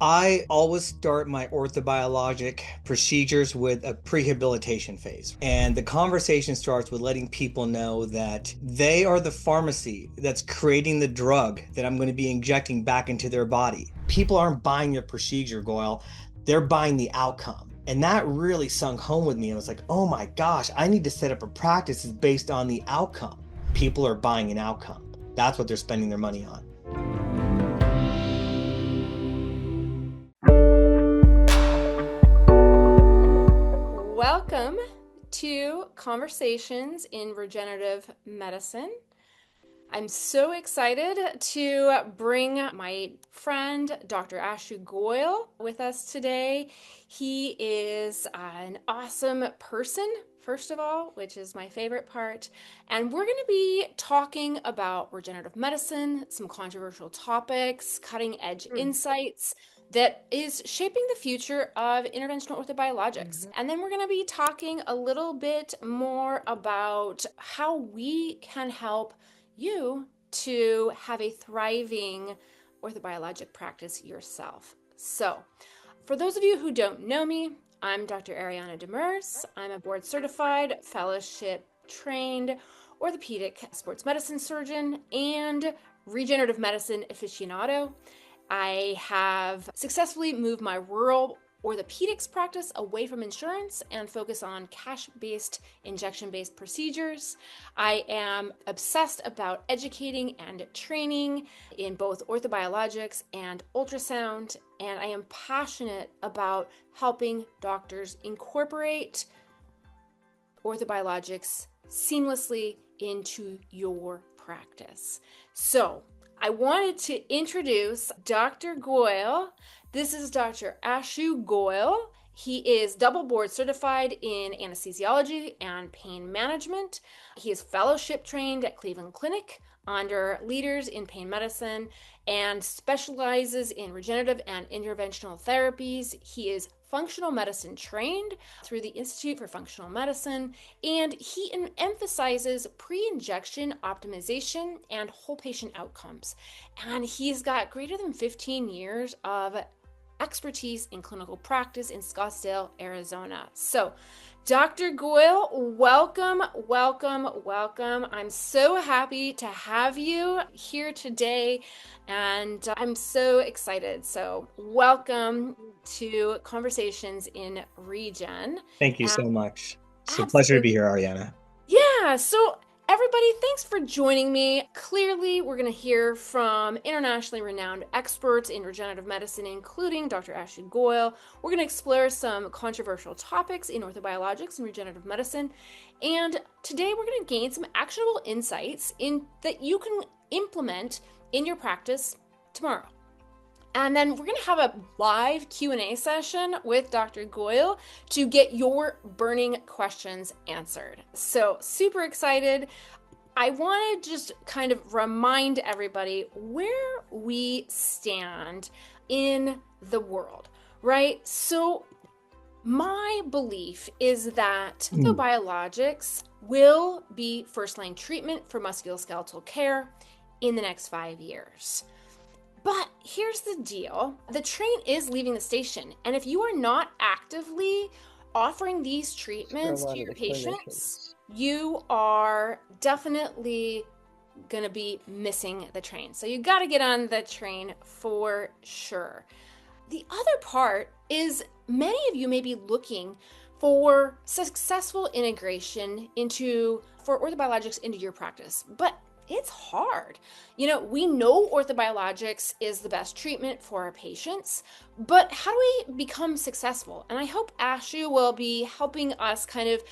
I always start my orthobiologic procedures with a prehabilitation phase. And the conversation starts with letting people know that they are the pharmacy that's creating the drug that I'm going to be injecting back into their body. People aren't buying your procedure, Goyle. They're buying the outcome. And that really sunk home with me. I was like, oh my gosh, I need to set up a practice that's based on the outcome. People are buying an outcome. That's what they're spending their money on. Welcome to Conversations in Regenerative Medicine. I'm so excited to bring my friend, Dr. Ashu Goyle, with us today. He is an awesome person, first of all, which is my favorite part. And we're going to be talking about regenerative medicine, some controversial topics, cutting edge insights that is shaping the future of interventional orthobiologics. And then we're going to be talking a little bit more about how we can help you to have a thriving orthobiologic practice yourself. So, for those of you who don't know me, I'm Dr. Ariana DeMers. I'm a board certified, fellowship trained orthopedic sports medicine surgeon and regenerative medicine aficionado. I have successfully moved my rural orthopedics practice away from insurance and focus on cash-based, injection-based procedures. I am obsessed about educating and training in both orthobiologics and ultrasound, and I am passionate about helping doctors incorporate orthobiologics seamlessly into your practice. So, I wanted to introduce Dr. Goyle. This is Dr. Ashu Goyle. He is double board certified in anesthesiology and pain management. He is fellowship trained at Cleveland Clinic under leaders in pain medicine and specializes in regenerative and interventional therapies. He is functional medicine trained through the Institute for Functional Medicine, and he emphasizes pre-injection optimization and whole patient outcomes. And he's got greater than 15 years of expertise in clinical practice in Scottsdale, Arizona. So, Dr. Goyle, welcome, welcome, welcome. I'm so happy to have you here today, and I'm so excited. So, welcome to Conversations in Regen. Thank you And so much. It's a pleasure to absolutely. be here, Ariana. Yeah, so everybody, thanks for joining me. Clearly, we're going to hear from internationally renowned experts in regenerative medicine, including Dr. Ashu Goyle. We're going to explore some controversial topics in orthobiologics and regenerative medicine. And today, we're going to gain some actionable insights in that you can implement in your practice tomorrow. And then we're going to have a live Q&A session with Dr. Goyle to get your burning questions answered. So super excited. I want to just kind of remind everybody where we stand in the world, right? So my belief is that orthobiologics will be first-line treatment for musculoskeletal care in the next 5 years. But here's the deal. The train is leaving the station. And if you are not actively offering these treatments to your patients, you are definitely going to be missing the train. So you got to get on the train for sure. The other part is many of you may be looking for successful integration for orthobiologics into your practice, but it's hard. We know orthobiologics is the best treatment for our patients, but how do we become successful? And I hope Ashu will be helping us kind of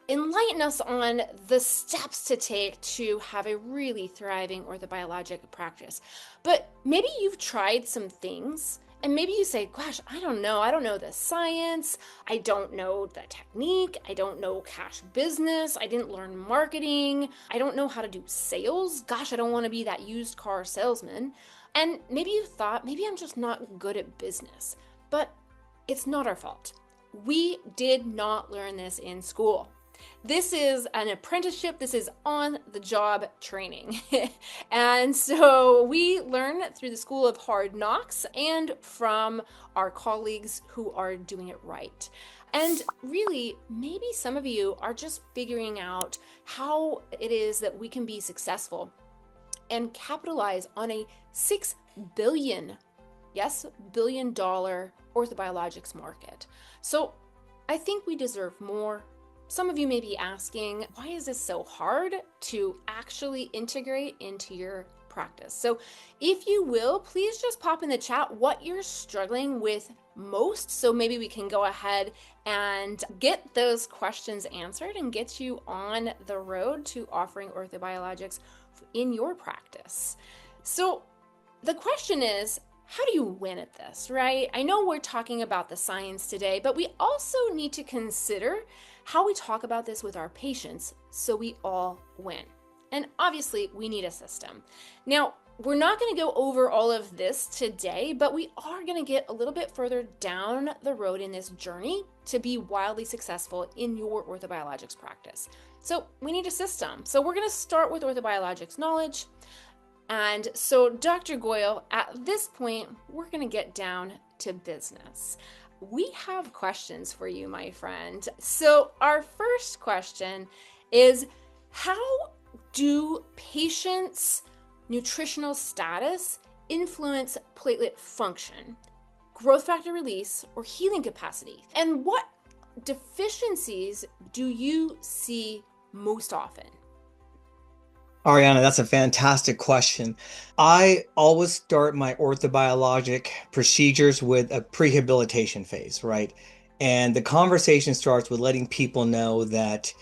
enlighten us on the steps to take to have a really thriving orthobiologic practice. But maybe you've tried some things and maybe you say, gosh, I don't know the science, I don't know the technique, I don't know cash business, I didn't learn marketing, I don't know how to do sales, gosh, I don't want to be that used car salesman. And maybe you thought, maybe I'm just not good at business. But it's not our fault. We did not learn this in school. This is an apprenticeship. This is on-the-job training. And so we learn through the School of Hard Knocks and from our colleagues who are doing it right. And really, maybe some of you are just figuring out how it is that we can be successful and capitalize on a $6 billion, yes, billion-dollar orthobiologics market. So I think we deserve more. Some of you may be asking, why is this so hard to actually integrate into your practice? So if you will, please just pop in the chat what you're struggling with most, so maybe we can go ahead and get those questions answered and get you on the road to offering orthobiologics in your practice. So the question is, how do you win at this, right? I know we're talking about the science today, but we also need to consider how we talk about this with our patients so we all win. And obviously, we need a system. Now, we're not going to go over all of this today, but we are going to get a little bit further down the road in this journey to be wildly successful in your orthobiologics practice. So we need a system. So we're going to start with orthobiologics knowledge. And so, Dr. Goyle, at this point, we're going to get down to business. We have questions for you, my friend. So our first question is, how do patients' nutritional status influence platelet function, growth factor release, or healing capacity? And what deficiencies do you see most often? Ariana, that's a fantastic question. I always start my orthobiologic procedures with a prehabilitation phase, right? And the conversation starts with letting people know that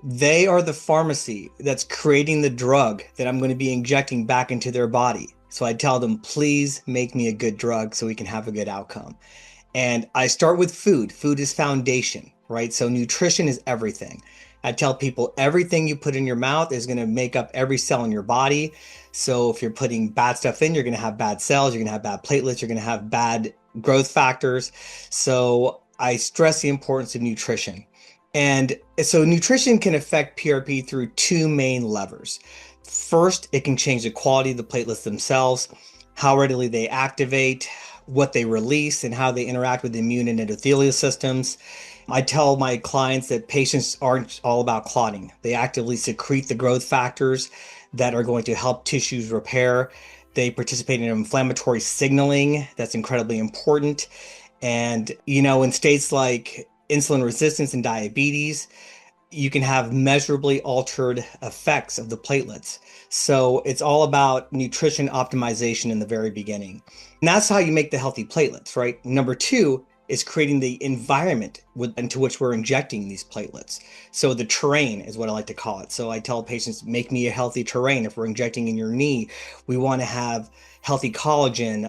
they are the pharmacy that's creating the drug that I'm going to be injecting back into their body. So I tell them, please make me a good drug so we can have a good outcome. And I start with food. Food is foundation, right? So nutrition is everything. I tell people everything you put in your mouth is going to make up every cell in your body. So if you're putting bad stuff in, you're going to have bad cells, you're going to have bad platelets, you're going to have bad growth factors. So I stress the importance of nutrition. And so nutrition can affect PRP through two main levers. First, it can change the quality of the platelets themselves, how readily they activate, what they release, and how they interact with the immune and endothelial systems. I tell my clients that patients aren't all about clotting. They actively secrete the growth factors that are going to help tissues repair. They participate in inflammatory signaling. That's incredibly important. And, in states like insulin resistance and diabetes, you can have measurably altered effects of the platelets. So it's all about nutrition optimization in the very beginning. And that's how you make the healthy platelets, right? Number two is creating the environment into which we're injecting these platelets. So the terrain is what I like to call it. So I tell patients, make me a healthy terrain. If we're injecting in your knee, we want to have healthy collagen,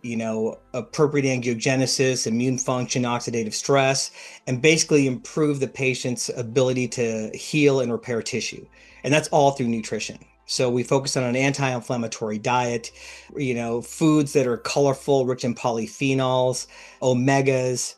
appropriate angiogenesis, immune function, oxidative stress, and basically improve the patient's ability to heal and repair tissue. And that's all through nutrition. So we focus on an anti-inflammatory diet, foods that are colorful, rich in polyphenols, omegas.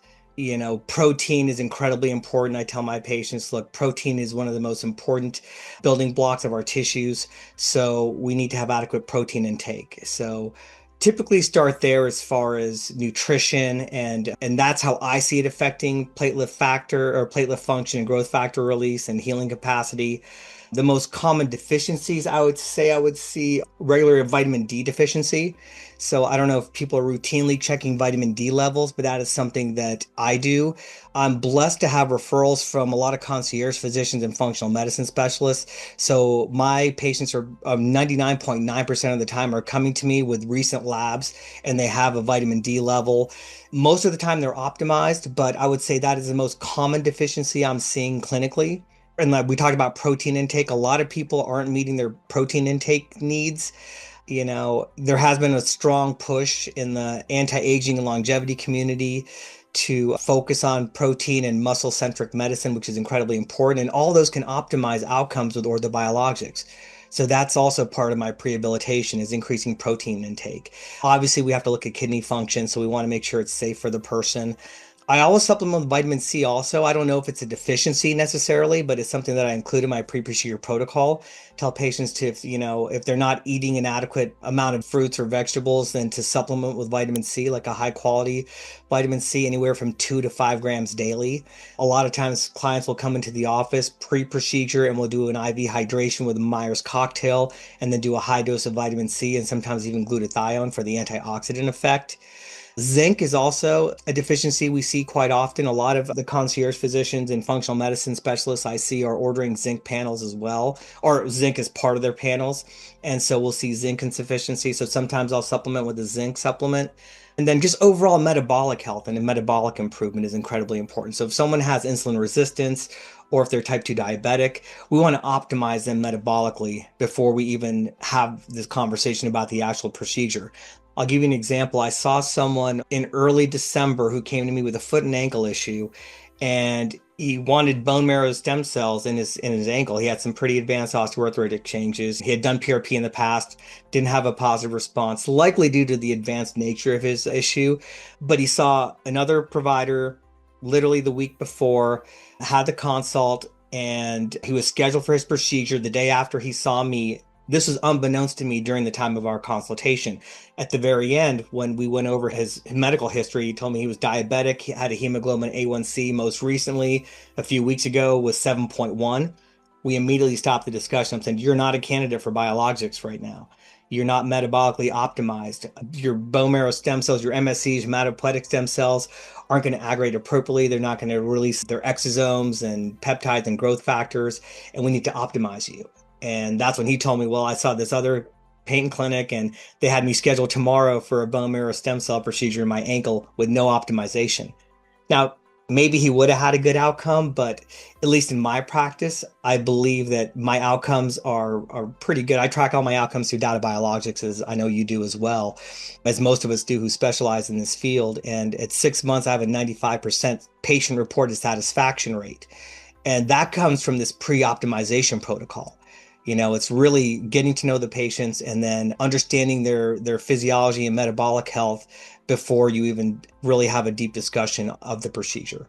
Protein is incredibly important. I tell my patients, look, protein is one of the most important building blocks of our tissues. So we need to have adequate protein intake. So typically start there as far as nutrition, and that's how I see it affecting platelet factor or platelet function and growth factor release and healing capacity. The most common deficiencies I would see regular vitamin D deficiency. So I don't know if people are routinely checking vitamin D levels, but that is something that I do. I'm blessed to have referrals from a lot of concierge physicians and functional medicine specialists. So my patients are 99.9% of the time are coming to me with recent labs and they have a vitamin D level. Most of the time they're optimized, but I would say that is the most common deficiency I'm seeing clinically. And like we talked about protein intake, a lot of people aren't meeting their protein intake needs. There has been a strong push in the anti-aging and longevity community to focus on protein and muscle-centric medicine, which is incredibly important. And all those can optimize outcomes with orthobiologics. So that's also part of my prehabilitation is increasing protein intake. Obviously, we have to look at kidney function, so we want to make sure it's safe for the person. I always supplement with vitamin C also. I don't know if it's a deficiency necessarily, but it's something that I include in my pre-procedure protocol. Tell patients to, if they're not eating an adequate amount of fruits or vegetables, then to supplement with vitamin C, like a high quality vitamin C, anywhere from 2 to 5 grams daily. A lot of times clients will come into the office pre-procedure and we'll do an IV hydration with a Myers cocktail and then do a high dose of vitamin C and sometimes even glutathione for the antioxidant effect. Zinc is also a deficiency we see quite often. A lot of the concierge physicians and functional medicine specialists I see are ordering zinc panels as well, or zinc is part of their panels. And so we'll see zinc insufficiency. So sometimes I'll supplement with a zinc supplement. And then just overall metabolic health and metabolic improvement is incredibly important. So if someone has insulin resistance or if they're type 2 diabetic, we want to optimize them metabolically before we even have this conversation about the actual procedure. I'll give you an example. I saw someone in early December who came to me with a foot and ankle issue, and he wanted bone marrow stem cells in his ankle. He had some pretty advanced osteoarthritic changes. He had done PRP in the past, didn't have a positive response, likely due to the advanced nature of his issue. But he saw another provider literally the week before, had the consult, and he was scheduled for his procedure the day after he saw me. This was unbeknownst to me during the time of our consultation. At the very end, when we went over his medical history, he told me he was diabetic, he had a hemoglobin A1C most recently, a few weeks ago, was 7.1. We immediately stopped the discussion. I'm saying, you're not a candidate for biologics right now. You're not metabolically optimized. Your bone marrow stem cells, your MSCs, hematopoietic stem cells aren't going to aggregate appropriately. They're not going to release their exosomes and peptides and growth factors, and we need to optimize you. And that's when he told me, well, I saw this other pain clinic and they had me scheduled tomorrow for a bone marrow stem cell procedure in my ankle with no optimization. Now, maybe he would have had a good outcome, but at least in my practice, I believe that my outcomes are pretty good. I track all my outcomes through Data Biologics, as I know you do as well, as most of us do who specialize in this field. And at 6 months, I have a 95% patient reported satisfaction rate. And that comes from this pre-optimization protocol. It's really getting to know the patients and then understanding their physiology and metabolic health before you even really have a deep discussion of the procedure.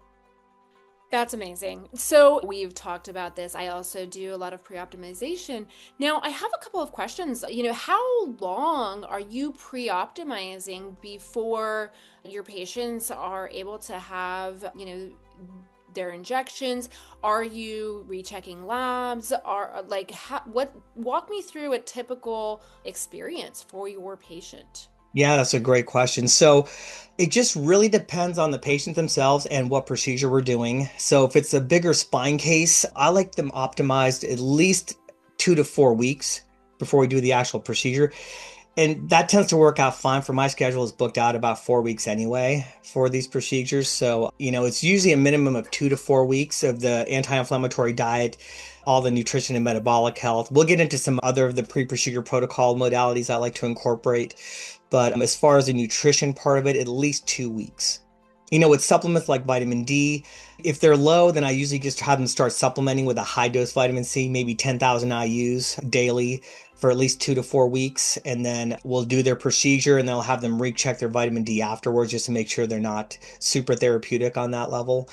That's amazing. So we've talked about this. I also do a lot of pre-optimization. Now, I have a couple of questions. How long are you pre-optimizing before your patients are able to have, their injections? Are you rechecking labs? Walk me through a typical experience for your patient. Yeah, that's a great question. So it just really depends on the patient themselves and what procedure we're doing. So if it's a bigger spine case, I like them optimized at least 2 to 4 weeks before we do the actual procedure. And that tends to work out fine for my schedule is booked out about 4 weeks anyway for these procedures. So, it's usually a minimum of 2 to 4 weeks of the anti-inflammatory diet, all the nutrition and metabolic health. We'll get into some other of the pre-procedure protocol modalities I like to incorporate. But as far as the nutrition part of it, at least 2 weeks. With supplements like vitamin D, if they're low, then I usually just have them start supplementing with a high dose vitamin C, maybe 10,000 IUs daily for at least 2 to 4 weeks. And then we'll do their procedure and they'll have them recheck their vitamin D afterwards just to make sure they're not super therapeutic on that level.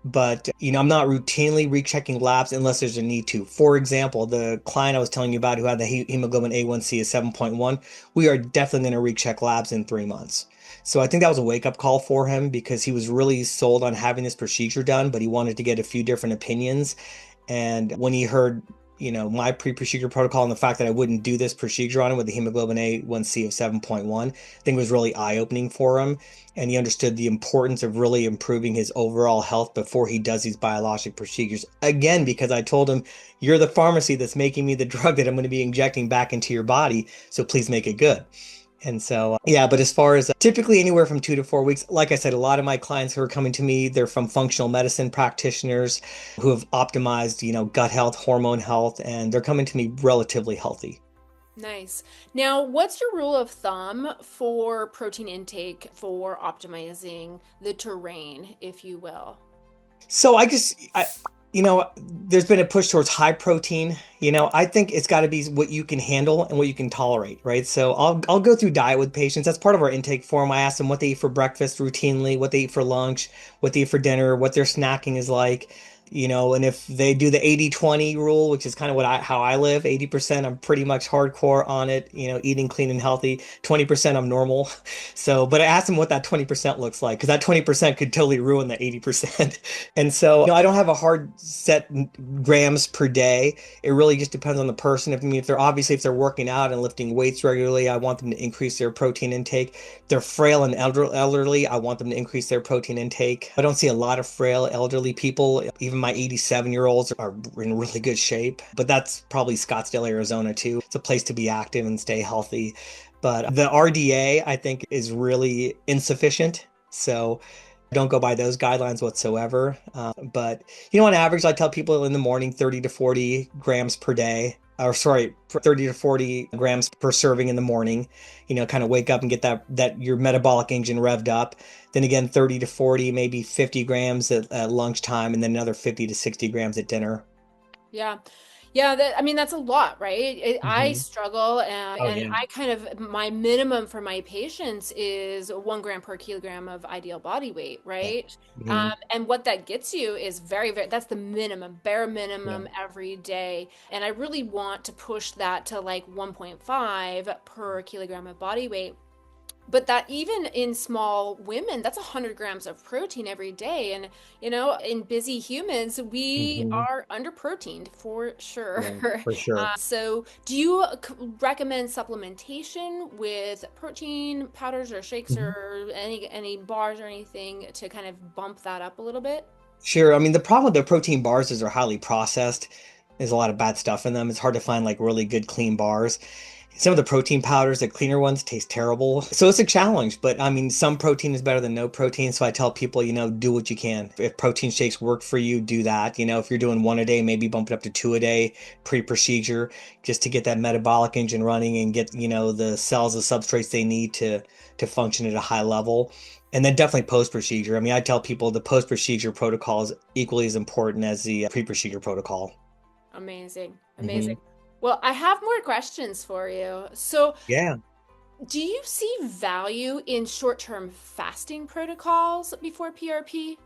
But, I'm not routinely rechecking labs unless there's a need to. For example, the client I was telling you about who had the hemoglobin A1C is 7.1, we are definitely going to recheck labs in 3 months. So I think that was a wake up call for him because he was really sold on having this procedure done, but he wanted to get a few different opinions. And when he heard, my pre-procedure protocol and the fact that I wouldn't do this procedure on him with the hemoglobin A1C of 7.1, I think it was really eye-opening for him. And he understood the importance of really improving his overall health before he does these biologic procedures. Again, because I told him, you're the pharmacy that's making me the drug that I'm going to be injecting back into your body, so please make it good. And so, yeah, but as far as typically anywhere from 2 to 4 weeks, like I said, a lot of my clients who are coming to me, they're from functional medicine practitioners who have optimized, gut health, hormone health, and they're coming to me relatively healthy. Nice. Now, what's your rule of thumb for protein intake for optimizing the terrain, if you will? So There's been a push towards high protein. I think it's got to be what you can handle and what you can tolerate, right? So I'll go through diet with patients. That's part of our intake form. I ask them what they eat for breakfast routinely, what they eat for lunch, what they eat for dinner, what their snacking is like. And if they do the 80-20 rule, which is kind of how I live, 80% I'm pretty much hardcore on it, eating clean and healthy, 20% I'm normal. So, but I asked them what that 20% looks like because that 20% could totally ruin the 80%. And so, I don't have a hard set grams per day. It really just depends on the person. If they're working out and lifting weights regularly, I want them to increase their protein intake. If they're frail and elderly, I want them to increase their protein intake. I don't see a lot of frail elderly people. Even my 87-year-olds are in really good shape, but that's probably Scottsdale, Arizona too. It's a place to be active and stay healthy. But the RDA, I think, is really insufficient. So don't go by those guidelines whatsoever. But, on average, I tell people in the morning 30 to 40 grams per day, or sorry, 30 to 40 grams per serving in the morning, kind of wake up and get that your metabolic engine revved up. Then again, 30 to 40, maybe 50 grams at lunchtime, and then another 50 to 60 grams at dinner. Yeah. Yeah, I mean, that's a lot, right? I Hmm. struggle, Oh, and yeah. I kind of, my minimum for my patients is 1 gram per kilogram of ideal body weight, Yeah. right? Hmm. And what that gets you is very, very, that's the minimum, bare Yeah. minimum every day. And I really want to push that to like 1.5 per kilogram of body weight. But that even in small women, that's 100 grams of protein every day. And, in busy humans, we Hmm. are under proteined for sure. Yeah, for sure. So, do you recommend supplementation with protein powders or shakes Mhm. or any bars or anything to kind of bump that up a little bit? Sure. I mean, the problem with the protein bars is they're highly processed. There's a lot of bad stuff in them. It's hard to find like really good clean bars. Some of the protein powders, the cleaner ones, taste terrible. So it's a challenge, but I mean, some protein is better than no protein. So I tell people, do what you can. If protein shakes work for you, do that. If you're doing one a day, maybe bump it up to two a day pre-procedure just to get that metabolic engine running and get, the cells, the substrates they need to function at a high level. And then definitely post-procedure. I mean, I tell people the post-procedure protocol is equally as important as the pre-procedure protocol. Amazing. Amazing. Hmm. Well, I have more questions for you. So, Yeah. do you see value in short-term fasting protocols before PRP?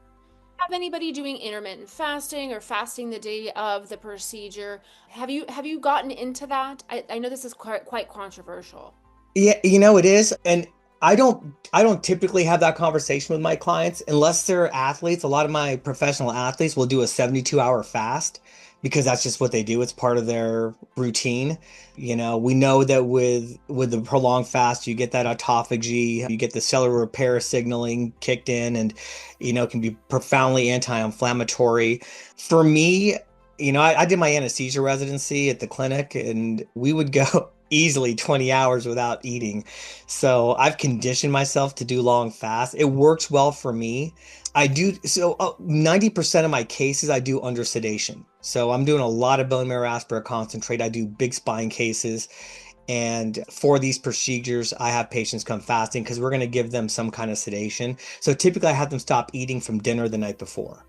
Have anybody doing intermittent fasting or fasting the day of the procedure? Have you gotten into that? I know this is quite controversial. Yeah, it is. And I don't typically have that conversation with my clients unless they're athletes. A lot of my professional athletes will do a 72-hour fast because that's just what they do. It's part of their routine. We know that with the prolonged fast, you get that autophagy, you get the cellular repair signaling kicked in, and it can be profoundly anti-inflammatory. For me, I did my anesthesia residency at the clinic, and we would go easily 20 hours without eating. So I've conditioned myself to do long fasts. It works well for me. I do so 90% of my cases I do under sedation. So I'm doing a lot of bone marrow aspirate concentrate. I do big spine cases. And for these procedures, I have patients come fasting because we're going to give them some kind of sedation. So typically, I have them stop eating from dinner the night before.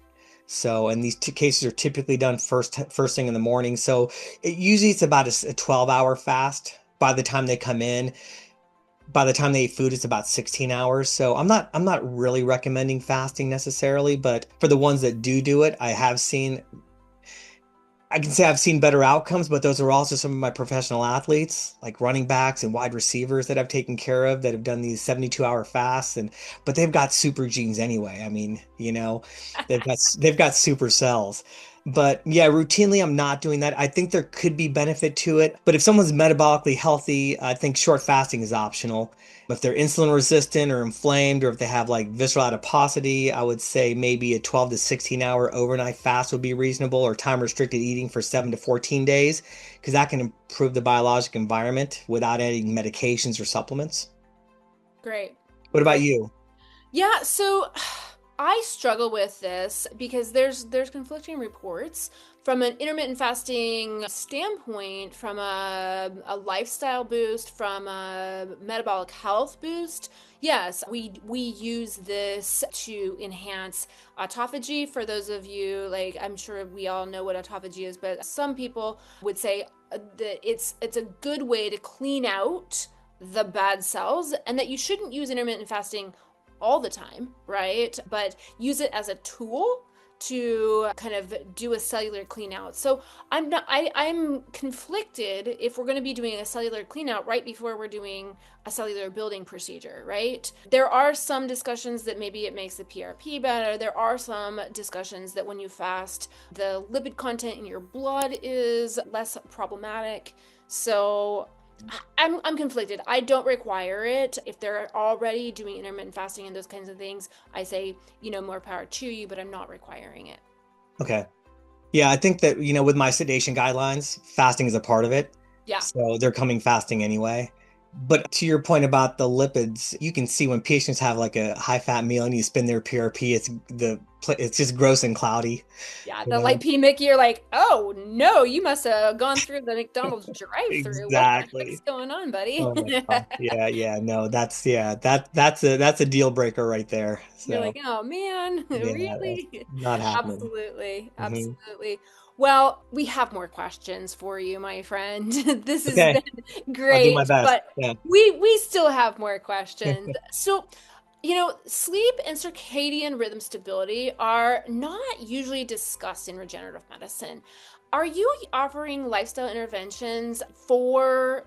So, and these two cases are typically done first thing in the morning. So, usually it's about a 12-hour fast. By the time they come in, by the time they eat food, it's about 16 hours. So, I'm not really recommending fasting necessarily, but for the ones that do it, I can say I've seen better outcomes, but those are also some of my professional athletes, like running backs and wide receivers that I've taken care of that have done these 72-hour fasts, but they've got super genes anyway. I mean, they've got super cells. But yeah, routinely I'm not doing that. I think there could be benefit to it, but if someone's metabolically healthy, I think short fasting is optional. If they're insulin resistant or inflamed, or if they have like visceral adiposity, I would say maybe a 12 to 16-hour overnight fast would be reasonable, or time restricted eating for 7 to 14 days, because that can improve the biologic environment without adding medications or supplements. Great. What about Great. you? Yeah, so I struggle with this because there's conflicting reports from an intermittent fasting standpoint, from a lifestyle boost, from a metabolic health boost. Yes, we use this to enhance autophagy. For those of you, like, I'm sure we all know what autophagy is, but some people would say that it's a good way to clean out the bad cells, and that you shouldn't use intermittent fasting all the time, right? But use it as a tool to kind of do a cellular clean out. So I'm conflicted if we're going to be doing a cellular clean out right before we're doing a cellular building procedure, right? There are some discussions that maybe it makes the PRP better. There are some discussions that when you fast, the lipid content in your blood is less problematic. So I'm conflicted. I don't require it. If they're already doing intermittent fasting and those kinds of things, I say, more power to you, but I'm not requiring it. Okay. Yeah, I think that, with my sedation guidelines, fasting is a part of it. Yeah. So they're coming fasting anyway. But to your point about the lipids, you can see when patients have like a high fat meal and you spin their PRP, it's just gross and cloudy. Yeah, You the know? light P Mickey, you're like, oh no, you must have gone through the McDonald's drive-through. What the heck's Exactly. going on, buddy? Oh my God. Yeah, yeah, no, that's a deal breaker right there. You're So like, oh man, yeah, that's really? not happening. Absolutely, Hmm. absolutely. Well, we have more questions for you, my friend. This has Okay, been I'll do my great, best. but Yeah. we still have more questions. So, sleep and circadian rhythm stability are not usually discussed in regenerative medicine. Are you offering lifestyle interventions for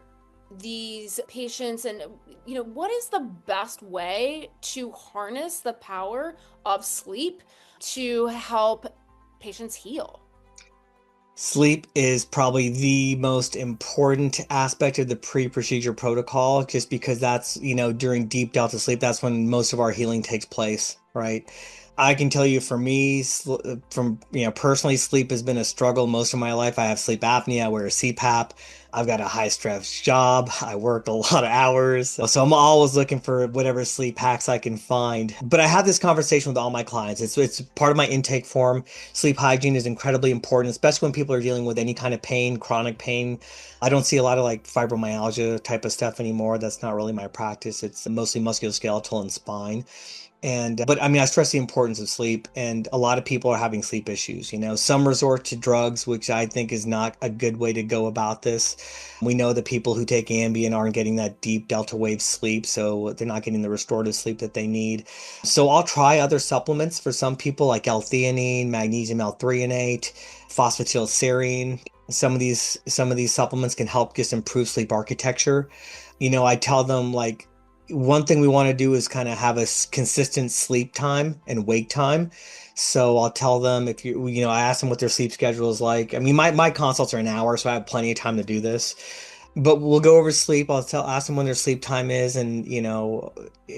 these patients, and what is the best way to harness the power of sleep to help patients heal? Sleep is probably the most important aspect of the pre-procedure protocol, just because that's, during deep delta sleep, that's when most of our healing takes place, right? I can tell you for me, from, personally, sleep has been a struggle most of my life. I have sleep apnea, I wear a CPAP. I've got a high stress job. I work a lot of hours. So I'm always looking for whatever sleep hacks I can find. But I have this conversation with all my clients. It's part of my intake form. Sleep hygiene is incredibly important, especially when people are dealing with any kind of pain, chronic pain. I don't see a lot of like fibromyalgia type of stuff anymore. That's not really my practice. It's mostly musculoskeletal and spine. But I mean, I stress the importance of sleep, and a lot of people are having sleep issues. Some resort to drugs, which I think is not a good way to go about this. We know that people who take Ambien aren't getting that deep delta wave sleep, so they're not getting the restorative sleep that they need. So I'll try other supplements for some people, like L-theanine, magnesium L-threonate, phosphatidylserine. Some of these supplements can help just improve sleep architecture. I tell them, like, one thing we want to do is kind of have a consistent sleep time and wake time. So I'll tell them, if I ask them what their sleep schedule is like. I mean, my consults are an hour, so I have plenty of time to do this. But we'll go over sleep. Ask them when their sleep time is, and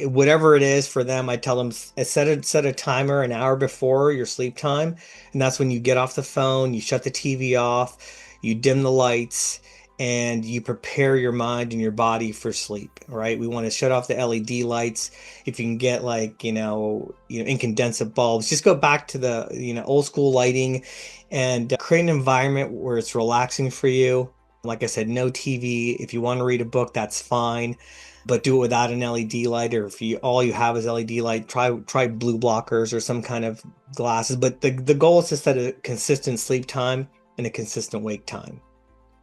whatever it is for them, I tell them, set a timer an hour before your sleep time, and that's when you get off the phone, you shut the TV off, you dim the lights, and you prepare your mind and your body for sleep, right? We want to shut off the LED lights. If you can get, like, incandescent bulbs, just go back to the, old school lighting, and create an environment where it's relaxing for you. Like I said, no TV. If you want to read a book, that's fine, but do it without an LED light. Or if all you have is LED light, try blue blockers or some kind of glasses. But the goal is to set a consistent sleep time and a consistent wake time.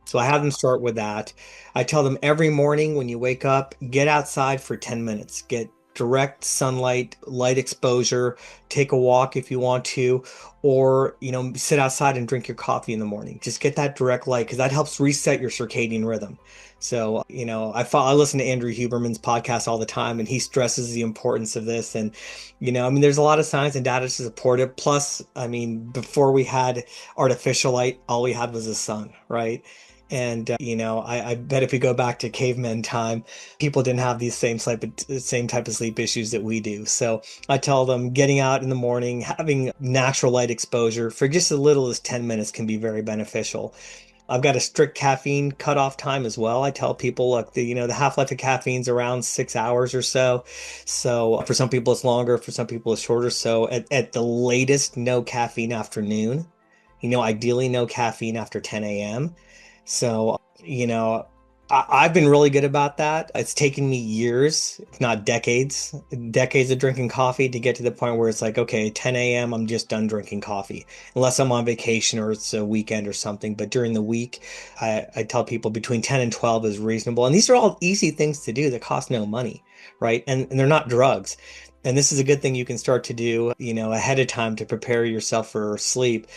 So I have them start with that. I tell them every morning when you wake up, get outside for 10 minutes. Get direct sunlight, light exposure, take a walk if you want to, or, sit outside and drink your coffee in the morning. Just get that direct light, because that helps reset your circadian rhythm. So, I listen to Andrew Huberman's podcast all the time, and he stresses the importance of this. And, I mean, there's a lot of science and data to support it. Plus, I mean, before we had artificial light, all we had was the sun, right? And I bet if we go back to caveman time, people didn't have these same type of sleep issues that we do. So I tell them, getting out in the morning, having natural light exposure for just as little as 10 minutes can be very beneficial. I've got a strict caffeine cutoff time as well. I tell people, look, the half-life of caffeine's around 6 hours or so. So for some people it's longer, for some people it's shorter. So at the latest, no caffeine afternoon. Ideally no caffeine after 10 a.m. So, I've been really good about that. It's taken me years, if not decades of drinking coffee to get to the point where it's like, okay, 10 a.m., I'm just done drinking coffee, unless I'm on vacation or it's a weekend or something. But during the week, I tell people between 10 and 12 is reasonable. And these are all easy things to do that cost no money, right? And they're not drugs. And this is a good thing you can start to do, ahead of time to prepare yourself for sleep.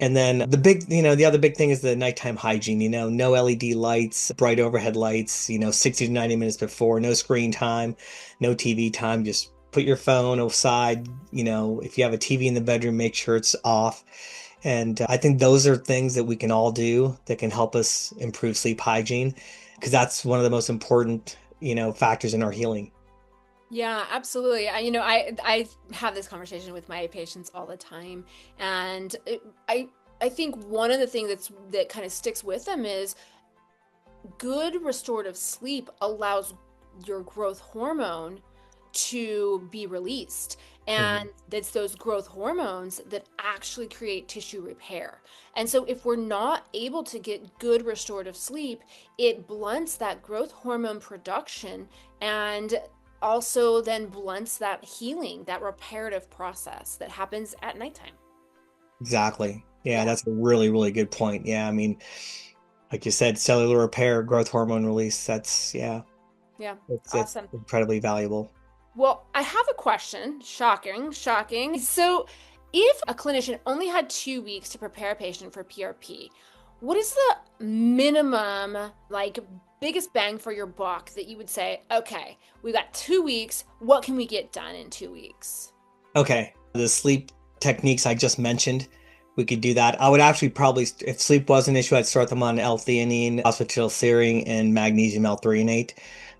And then the other big thing is the nighttime hygiene, no LED lights, bright overhead lights, 60 to 90 minutes before, no screen time, no TV time. Just put your phone aside. If you have a TV in the bedroom, make sure it's off. And I think those are things that we can all do that can help us improve sleep hygiene, because that's one of the most important, factors in our healing. Yeah, absolutely. I have this conversation with my patients all the time, and I think one of the things that kind of sticks with them is good restorative sleep allows your growth hormone to be released. And Mhm. it's those growth hormones that actually create tissue repair. And so, if we're not able to get good restorative sleep, it blunts that growth hormone production and also then blunts that healing, that reparative process that happens at nighttime. Exactly. Yeah, Yeah. that's a really, really good point. Yeah, I mean, like you said, cellular repair, growth hormone release, yeah, Yeah. it's Awesome. incredibly valuable. Well, I have a question. Shocking, shocking. So, if a clinician only had 2 weeks to prepare a patient for PRP, what is the minimum, like, biggest bang for your buck that you would say, okay, we got 2 weeks. What can we get done in 2 weeks? Okay, the sleep techniques I just mentioned, we could do that. I would actually probably, if sleep was an issue, I'd start them on L-theanine, phosphatidylserine, and magnesium L-threonate.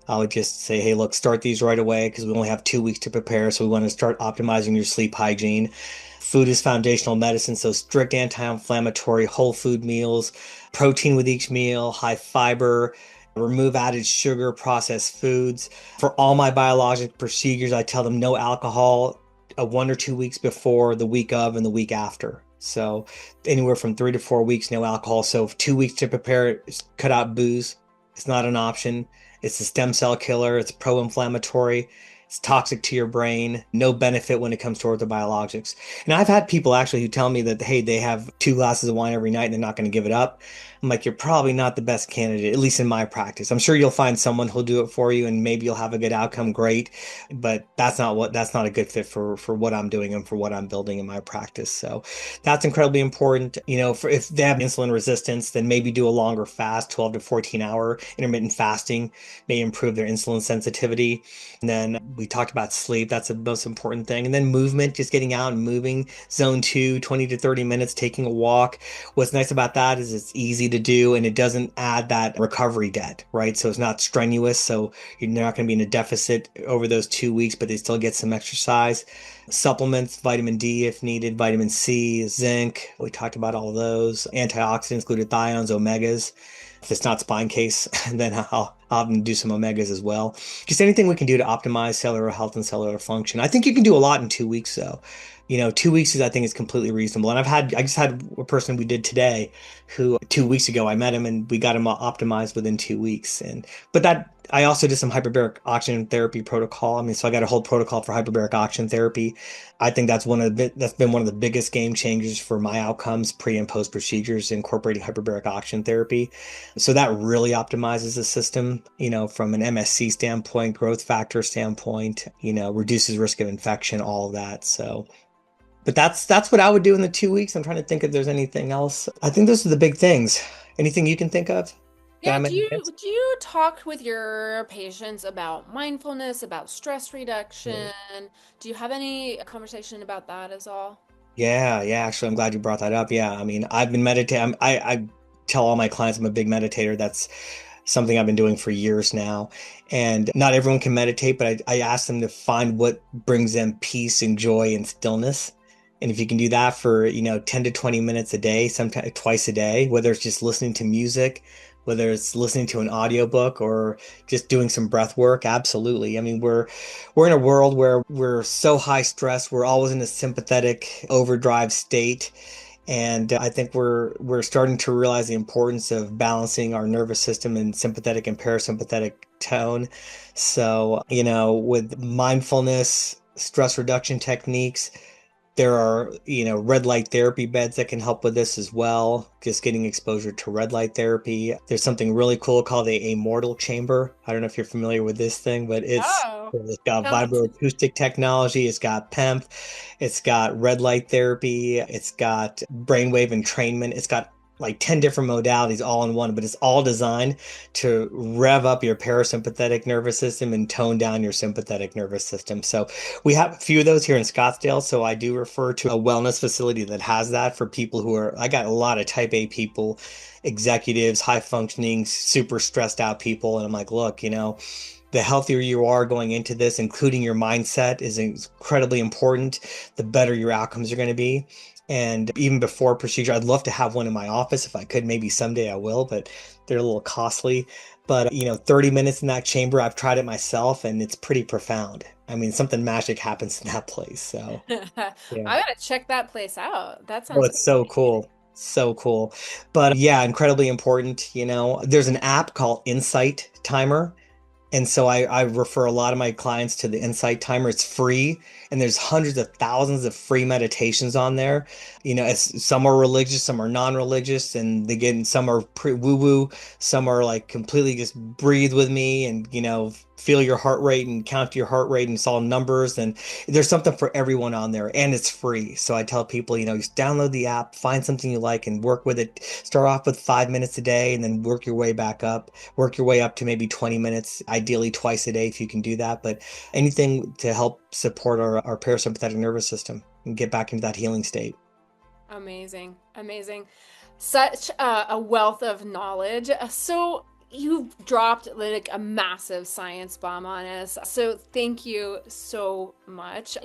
I would just say, hey, look, start these right away because we only have 2 weeks to prepare. So we want to start optimizing your sleep hygiene. Food is foundational medicine, so strict anti-inflammatory whole food meals, protein with each meal, high fiber, remove added sugar, processed foods. For all my biologic procedures, I tell them no alcohol 1 or 2 weeks before, the week of, and the week after. So anywhere from 3 to 4 weeks, no alcohol. So 2 weeks to prepare, cut out booze. It's not an option. It's a stem cell killer. It's pro-inflammatory. It's toxic to your brain. No benefit when it comes to orthobiologics. And I've had people actually who tell me that, hey, they have 2 glasses of wine every night and they're not going to give it up. I'm like, you're probably not the best candidate, at least in my practice. I'm sure you'll find someone who'll do it for you and maybe you'll have a good outcome, great. But that's not a good fit for what I'm doing and for what I'm building in my practice. So that's incredibly important. For if they have insulin resistance, then maybe do a longer fast, 12 to 14 hour intermittent fasting may improve their insulin sensitivity. And then we talked about sleep. That's the most important thing. And then movement, just getting out and moving. Zone two, 20 to 30 minutes, taking a walk. What's nice about that is it's easy to do and it doesn't add that recovery debt, right? So it's not strenuous. So you're not going to be in a deficit over those 2 weeks, but they still get some exercise. Supplements, vitamin D if needed, vitamin C, zinc. We talked about all of those. Antioxidants, glutathiones, omegas. If it's not spine case, then I'll do some omegas as well. Just anything we can do to optimize cellular health and cellular function. I think you can do a lot in 2 weeks, though. 2 weeks is, I think, is completely reasonable. And I just had a person we did today who 2 weeks ago I met him and we got him optimized within 2 weeks. But that I also did some hyperbaric oxygen therapy protocol. I mean, so I got a whole protocol for hyperbaric oxygen therapy. I think that's been one of the biggest game changers for my outcomes pre and post procedures, incorporating hyperbaric oxygen therapy. So that really optimizes the system, from an MSC standpoint, growth factor standpoint, reduces risk of infection, all of that. So, but that's what I would do in the 2 weeks. I'm trying to think if there's anything else. I think those are the big things. Anything you can think of that I Yeah, may do have you missed? do you talk with your patients about mindfulness, about stress reduction? Do you have any conversation about that as all? Yeah, yeah. Actually, I'm glad you brought that up. Yeah, I mean, I've been meditating. I tell all my clients I'm a big meditator. That's something I've been doing for years now. And not everyone can meditate, but I ask them to find what brings them peace and joy and stillness. And if you can do that for, 10 to 20 minutes a day, sometimes twice a day, whether it's just listening to music, whether it's listening to an audiobook or just doing some breath work, absolutely. I mean, we're in a world where we're so high stress, we're always in a sympathetic overdrive state. And I think we're starting to realize the importance of balancing our nervous system in sympathetic and parasympathetic tone. So, with mindfulness, stress reduction techniques, there are, red light therapy beds that can help with this as well. Just getting exposure to red light therapy. There's something really cool called the immortal chamber. I don't know if you're familiar with this thing, but Oh, it's got tell me. vibroacoustic technology. It's got PEMF. It's got red light therapy. It's got brainwave entrainment. It's got like 10 different modalities all in one, but it's all designed to rev up your parasympathetic nervous system and tone down your sympathetic nervous system. So we have a few of those here in Scottsdale. So I do refer to a wellness facility that has that for people I got a lot of type A people, executives, high functioning, super stressed out people. And I'm like, look, the healthier you are going into this, including your mindset, is incredibly important. The better your outcomes are going to be. And even before procedure, I'd love to have one in my office if I could. Maybe someday I will, but they're a little costly. But 30 minutes in that chamber, I've tried it myself, and it's pretty profound. I mean, something magic happens in that place. So, I yeah. gotta check that place out. That Oh, sounds it's so amazing. cool. So cool. But yeah, incredibly important. There's an app called Insight Timer. And so I refer a lot of my clients to the Insight Timer. It's free, and there's hundreds of thousands of free meditations on there. Some are religious, some are non-religious, and again, some are pre woo-woo, some are like completely just breathe with me and feel your heart rate and count your heart rate and it's all numbers. And there's something for everyone on there, and it's free. So I tell people, just download the app, find something you like, and work with it. Start off with 5 minutes a day, and then work your way back up. Work your way up to maybe 20 minutes, ideally twice a day if you can do that. But anything to help support our parasympathetic nervous system and get back into that healing state. Amazing, amazing. Such a wealth of knowledge. So you've dropped like a massive science bomb on us. So thank you so much.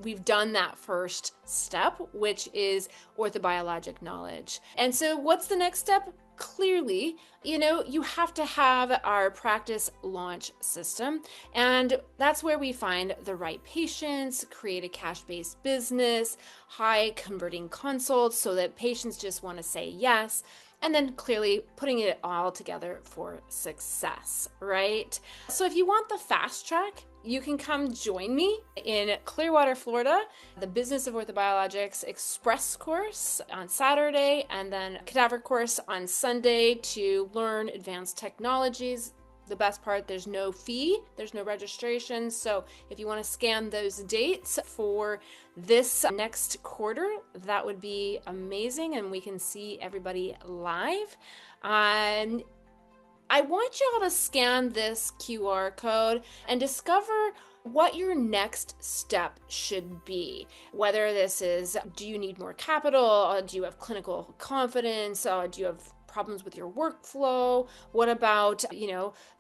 We've done that first step, which is orthobiologic knowledge. And so what's the next step? Clearly, you have to have our practice launch system. And that's where we find the right patients, create a cash-based business, high converting consults so that patients just want to say yes, and then clearly putting it all together for success, right? So if you want the fast track, you can come join me in Clearwater, Florida, the Business of Orthobiologics Express course on Saturday, and then Cadaver course on Sunday to learn advanced technologies. The best part, there's no fee, there's no registration. So if you want to scan those dates for this next quarter, that would be amazing, and we can see everybody live. I want you all to scan this QR code and discover what your next step should be. Whether this is, do you need more capital? Or do you have clinical confidence? Or do you have problems with your workflow? What about,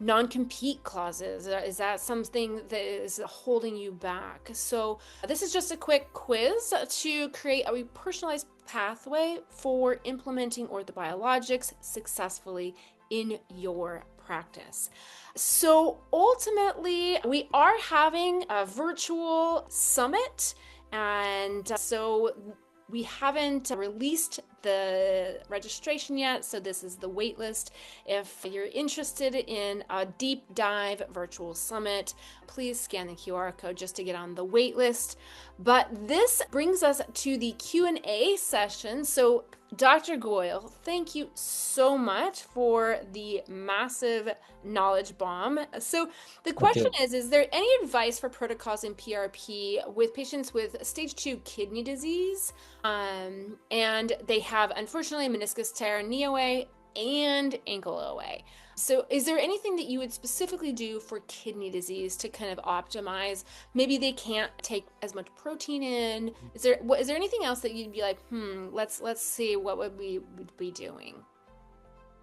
non-compete clauses? Is that something that is holding you back? So this is just a quick quiz to create a personalized pathway for implementing orthobiologics successfully in your practice. So ultimately, we are having a virtual summit, and so we haven't released the registration yet, so this is the wait list. If you're interested in a deep dive virtual summit, please scan the QR code just to get on the wait list. But this brings us to the Q&A session. So Dr. Goyle, thank you so much for the massive knowledge bomb. So the question is there any advice for protocols in PRP with patients with stage 2 kidney disease? And they have, unfortunately, meniscus tear, knee OA, and ankle OA. So is there anything that you would specifically do for kidney disease to kind of optimize? Maybe they can't take as much protein in. Is there anything else that you'd be like, let's see what would we be doing?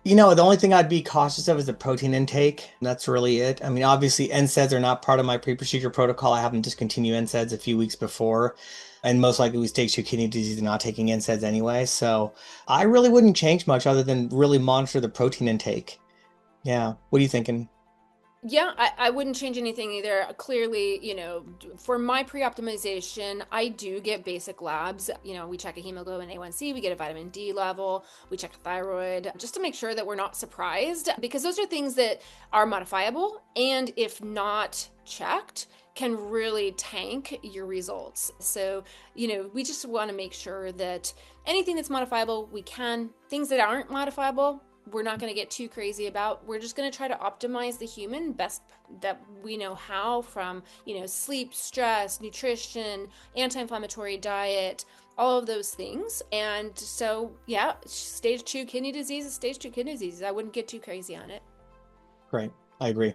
The only thing I'd be cautious of is the protein intake. That's really it. I mean, obviously, NSAIDs are not part of my pre-procedure protocol. I have them discontinue NSAIDs a few weeks before. And most likely with stage 2 kidney disease, they're not taking NSAIDs anyway. So I really wouldn't change much other than really monitor the protein intake. Yeah. What are you thinking? Yeah, I wouldn't change anything either. Clearly, for my pre-optimization, I do get basic labs. We check a hemoglobin A1C, we get a vitamin D level, we check a thyroid, just to make sure that we're not surprised, because those are things that are modifiable, and if not checked, can really tank your results. So, we just want to make sure that anything that's modifiable, we can. Things that aren't modifiable, we're not going to get too crazy about. We're just going to try to optimize the human best that we know how, from sleep, stress, nutrition, anti-inflammatory diet, all of those things. And so yeah, stage 2 kidney disease is stage 2 kidney disease. I wouldn't get too crazy on it. Great. I agree.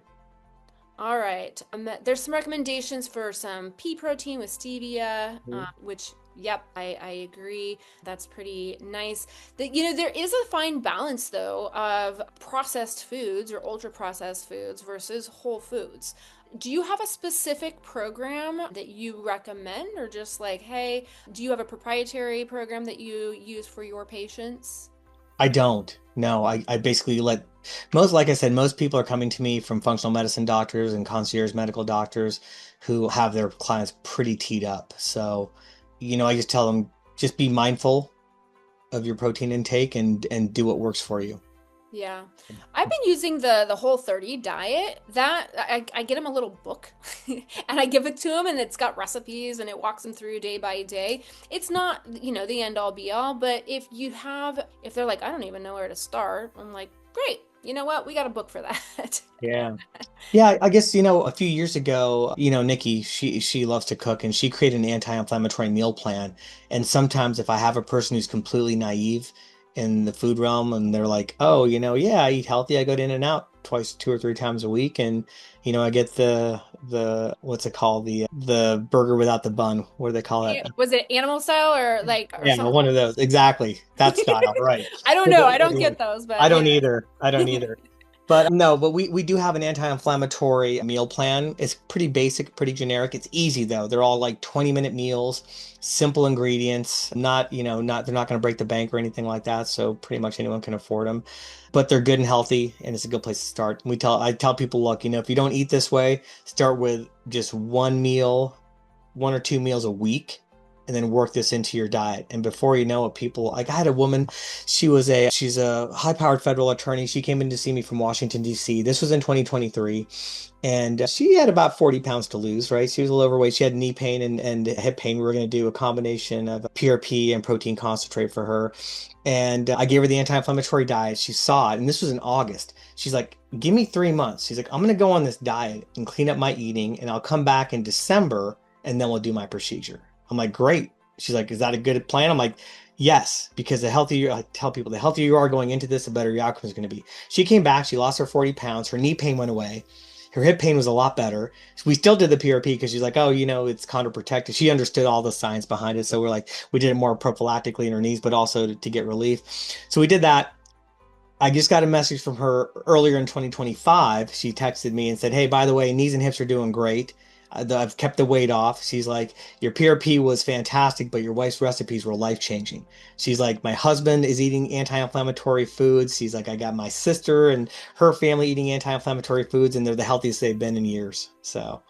All right. There's some recommendations for some pea protein with stevia, Mhm. which, yep, I agree. That's pretty nice. There is a fine balance, though, of processed foods or ultra processed foods versus whole foods. Do you have a specific program that you recommend, or just like, hey, do you have a proprietary program that you use for your patients? I don't. No, I basically let like I said, most people are coming to me from functional medicine doctors and concierge medical doctors who have their clients pretty teed up. So, I just tell them just be mindful of your protein intake and do what works for you. Yeah. I've been using the Whole30 diet. That I get them a little book and I give it to them, and it's got recipes and it walks them through day by day. It's not, the end all be all, but if they're like, I don't even know where to start, I'm like, great. You know what? We got a book for that. Yeah. Yeah, I guess, a few years ago, Nikki, she loves to cook and she created an anti-inflammatory meal plan. And sometimes if I have a person who's completely naive in the food realm and they're like, "Oh, yeah, I eat healthy. I go to In-N-Out twice, 2 or 3 times a week and I get the what's it called? The burger without the bun. What do they call that? Was it animal style or Yeah, something? one of those. Exactly. That style, right. I don't know. I don't get those, I but yeah. don't either. I don't either. But no, but we do have an anti-inflammatory meal plan. It's pretty basic, pretty generic. It's easy though. They're all like 20-minute meals, simple ingredients, not, not they're not going to break the bank or anything like that. So pretty much anyone can afford them. But they're good and healthy and it's a good place to start. I tell people, look, if you don't eat this way, start with just one meal, 1 or 2 meals a week, and then work this into your diet. And before you know it, people, like I had a woman, she's a high-powered federal attorney. She came in to see me from Washington, D.C. This was in 2023. And she had about 40 pounds to lose, right? She was a little overweight. She had knee pain and hip pain. We were going to do a combination of PRP and protein concentrate for her. And I gave her the anti-inflammatory diet. She saw it. And this was in August. She's like, give me 3 months. She's like, I'm going to go on this diet and clean up my eating. And I'll come back in December and then we'll do my procedure. I'm like, great. She's like, is that a good plan? I'm like, yes, because I tell people, the healthier you are going into this, the better your outcome is going to be. She came back, she lost her 40 pounds, her knee pain went away. Her hip pain was a lot better. We still did the PRP because she's like, oh, it's chondroprotective. She understood all the science behind it. So we did it more prophylactically in her knees, but also to get relief. So we did that. I just got a message from her earlier in 2025. She texted me and said, hey, by the way, knees and hips are doing great. I've kept the weight off. She's like, your PRP was fantastic, but your wife's recipes were life-changing. She's like, my husband is eating anti-inflammatory foods. She's like, I got my sister and her family eating anti-inflammatory foods, and they're the healthiest they've been in years. So,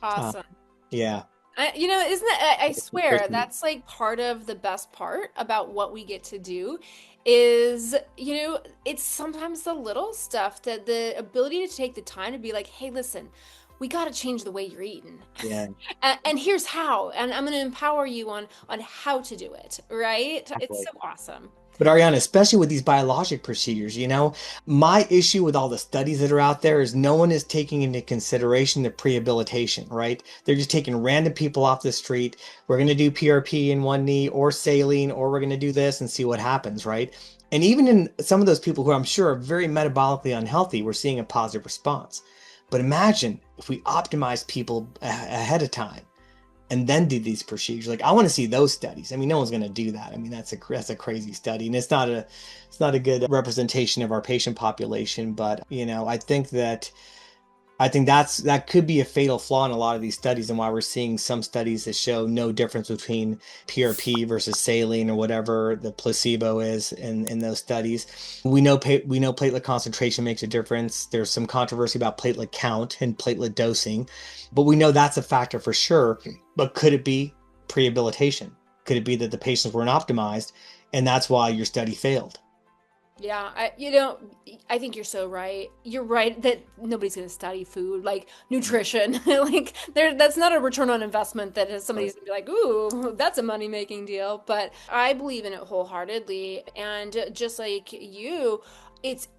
uh, Awesome. yeah. Isn't that, I swear, that's like part of the best part about what we get to do is, it's sometimes the little stuff, that the ability to take the time to be like, hey, listen, we got to change the way you're eating. Yeah. And here's how. And I'm going to empower you on how to do it, right? It's Exactly. so awesome. But Ariana, especially with these biologic procedures, my issue with all the studies that are out there is no one is taking into consideration the prehabilitation, right? They're just taking random people off the street. We're going to do PRP in one knee or saline, or we're going to do this and see what happens, right? And even in some of those people who I'm sure are very metabolically unhealthy, we're seeing a positive response. But imagine if we optimize people ahead of time and then do these procedures. Like I want to see those studies. I mean, no one's going to do that. I mean, that's a crazy study, and it's not a good representation of our patient population. But I think that I think that could be a fatal flaw in a lot of these studies, and why we're seeing some studies that show no difference between PRP versus saline or whatever the placebo is in those studies. We know platelet concentration makes a difference. There's some controversy about platelet count and platelet dosing, but we know that's a factor for sure. But could it be prehabilitation? Could it be that the patients weren't optimized, and that's why your study failed? Yeah, I think you're so right. You're right that nobody's going to study food, like nutrition. Like that's not a return on investment that somebody's going to be like, "Ooh, that's a money-making deal." But I believe in it wholeheartedly, and just like you, it's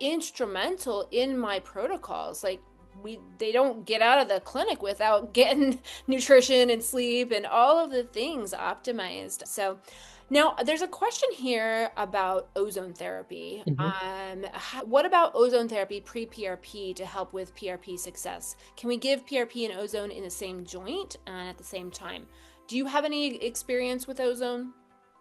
instrumental in my protocols. Like they don't get out of the clinic without getting nutrition and sleep and all of the things optimized. So now there's a question here about ozone therapy. Mhm. What about ozone therapy pre-PRP to help with PRP success? Can we give PRP and ozone in the same joint and at the same time? Do you have any experience with ozone?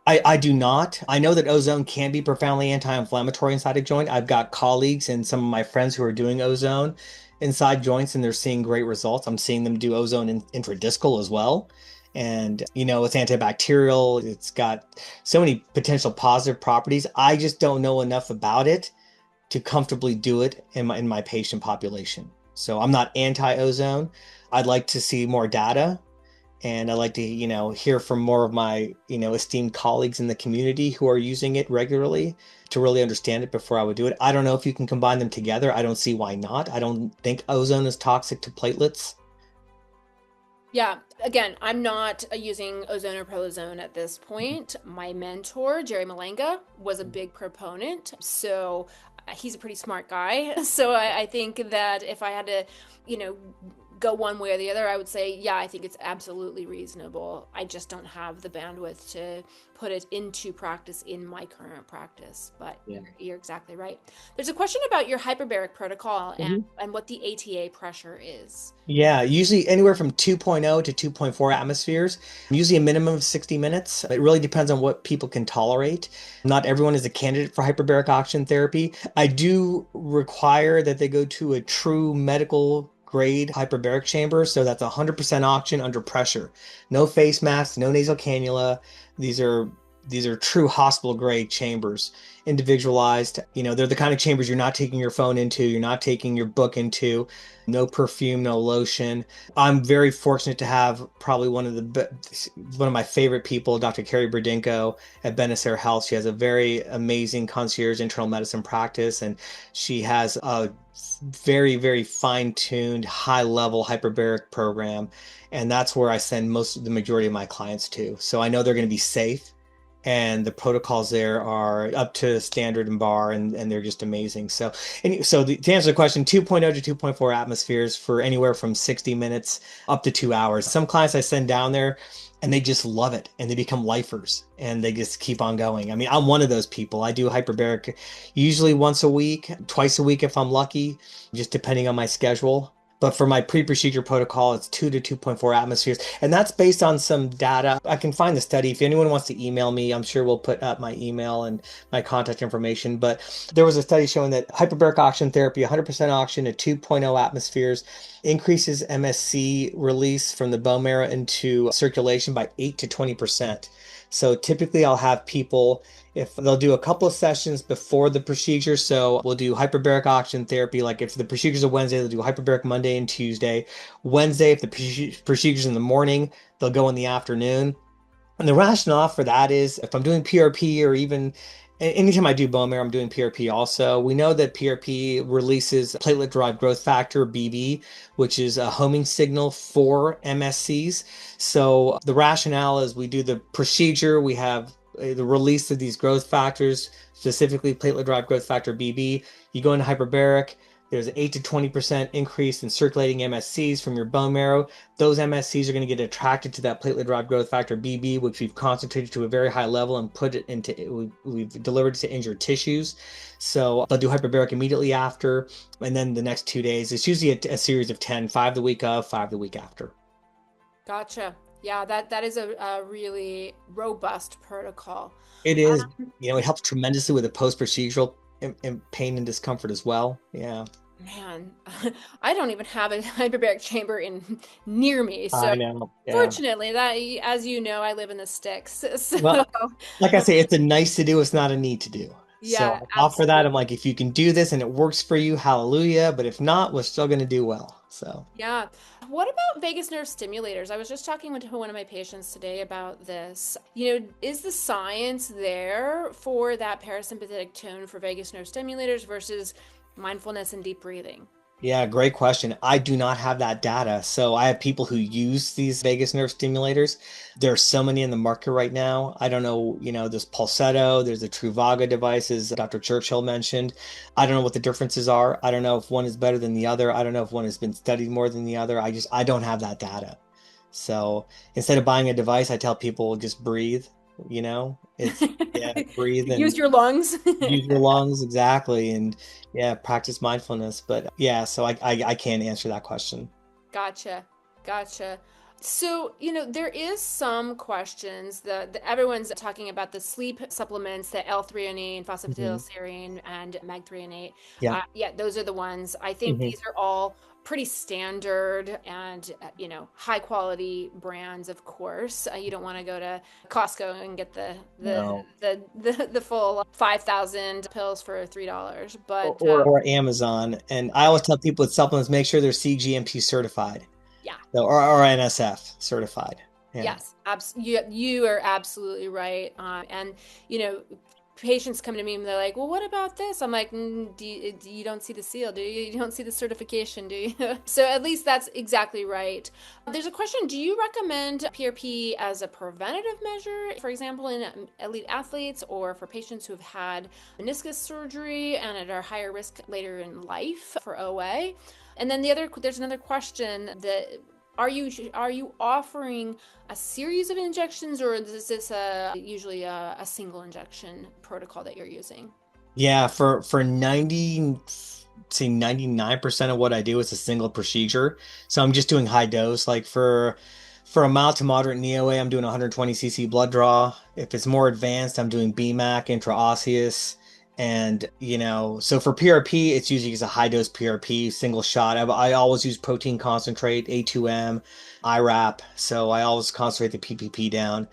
I do not. I know that ozone can be profoundly anti-inflammatory inside a joint. I've got colleagues and some of my friends who are doing ozone inside joints, and they're seeing great results. I'm seeing them do ozone intradiscal as well. And, it's antibacterial. It's got so many potential positive properties. I just don't know enough about it to comfortably do it in my patient population. So I'm not anti-ozone. I'd like to see more data, and I like to, hear from more of my, esteemed colleagues in the community who are using it regularly to really understand it before I would do it. I don't know if you can combine them together. I don't see why not. I don't think ozone is toxic to platelets. Yeah, again, I'm not using ozone or prolozone at this point. My mentor, Jerry Malenga, was a big proponent. So he's a pretty smart guy. So I think that if I had to, you know, go one way or the other, I would say, yeah, I think it's absolutely reasonable. I just don't have the bandwidth to put it into practice in my current practice. But Yeah. you're exactly right. There's a question about your hyperbaric protocol Mhm. and what the ATA pressure is. Yeah, usually anywhere from 2.0 to 2.4 atmospheres, usually a minimum of 60 minutes. It really depends on what people can tolerate. Not everyone is a candidate for hyperbaric oxygen therapy. I do require that they go to a true medical grade hyperbaric chamber. So that's 100% oxygen under pressure. No face masks, no nasal cannula. These are these are true hospital grade chambers, individualized. They're the kind of chambers you're not taking your phone into, you're not taking your book into. No perfume, no lotion. I'm very fortunate to have probably one of my favorite people, Dr. Carrie Berdinko at Benacer Health. She has a very amazing concierge internal medicine practice, and she has a very, very fine-tuned, high-level hyperbaric program, and that's where I send the majority of my clients to. So I know they're going to be safe, and the protocols there are up to standard and bar, and they're just amazing. To answer the question, 2.0 to 2.4 atmospheres for anywhere from 60 minutes up to 2 hours. Some clients I send down there and they just love it, and they become lifers, and they just keep on going. I mean, I'm one of those people. I do hyperbaric usually once a week, twice a week if I'm lucky, just depending on my schedule. But for my pre-procedure protocol, it's 2 to 2.4 atmospheres. And that's based on some data. I can find the study. If anyone wants to email me, I'm sure we'll put up my email and my contact information. But there was a study showing that hyperbaric oxygen therapy, 100% oxygen at 2.0 atmospheres, increases MSC release from the bone marrow into circulation by 8 to 20%. So typically I'll have people, if they'll do a couple of sessions before the procedure. So we'll do hyperbaric oxygen therapy. Like if the procedure's a Wednesday, they'll do hyperbaric Monday and Tuesday. Wednesday, if the procedure's in the morning, they'll go in the afternoon. And the rationale for that is if I'm doing PRP, or even anytime I do bone marrow, I'm doing PRP also. We know that PRP releases platelet-derived growth factor, BB, which is a homing signal for MSCs. So the rationale is we do the procedure, we have the release of these growth factors, specifically platelet-derived growth factor, BB. You go into hyperbaric, there's an 8 to 20% increase in circulating MSCs from your bone marrow. Those MSCs are going to get attracted to that platelet-derived growth factor BB, which we've concentrated to a very high level and put it into, we've delivered to injured tissues. So they'll do hyperbaric immediately after, and then the next 2 days. It's usually a series of 10, 5 the week of, 5 the week after. Gotcha. Yeah, that is a really robust protocol. It is, it helps tremendously with the post-procedural pain and discomfort as well. Yeah. Man, I don't even have a hyperbaric chamber in near me. So I know. Yeah. fortunately, that as you know, I live in the sticks. So Well, like I say, it's a nice to do, it's not a need to do. So yeah, I offer that. I'm absolutely. like, if you can do this and it works for you, hallelujah. But if not, we're still going to do well. So. Yeah. What about vagus nerve stimulators? I was just talking with one of my patients today about this. Is the science there for that parasympathetic tone for vagus nerve stimulators versus mindfulness and deep breathing? Yeah, great question. I do not have that data. So I have people who use these vagus nerve stimulators. There are so many in the market right now. I don't know, there's Pulsetto, there's the Truvaga devices Dr. Churchill mentioned. I don't know what the differences are. I don't know if one is better than the other. I don't know if one has been studied more than the other. I don't have that data. So instead of buying a device, I tell people just breathe, yeah, breathe Use and your lungs. use your lungs exactly, and yeah, practice mindfulness. But yeah, so I can't answer that question. Gotcha. Gotcha. So, there is some questions that everyone's talking about the sleep supplements, the L-threonine, Hmm. phosphatidylserine, and mag-threonate. Yeah. Yeah, those are the ones. I think Hmm. these are all pretty standard and, high quality brands, of course. You don't want to go to Costco and get No. the full 5,000 pills for $3. Or, But or or Amazon. And I always tell people with supplements, make sure they're CGMP certified, yeah. so or NSF certified. Yeah. Yes, you are absolutely right. And you know, patients come to me and they're like, "Well, what about this?" I'm like, you don't see the seal, do you? You don't see the certification, do you?" So at least that's exactly right. There's a question: do you recommend PRP as a preventative measure, for example, in elite athletes or for patients who have had meniscus surgery and are higher risk later in life for OA? And then there's another question that are you offering a series of injections, or is this usually a single injection protocol that you're using? Yeah, for 90, say 99% of what I do is a single procedure. So I'm just doing high dose. Like for a mild to moderate knee OA, I'm doing 120 cc blood draw. If it's more advanced, I'm doing BMAC intraosseous. And so for PRP, it's usually just a high dose PRP, single shot. I always use protein concentrate, A2M, IRAP. So I always concentrate the PPP down.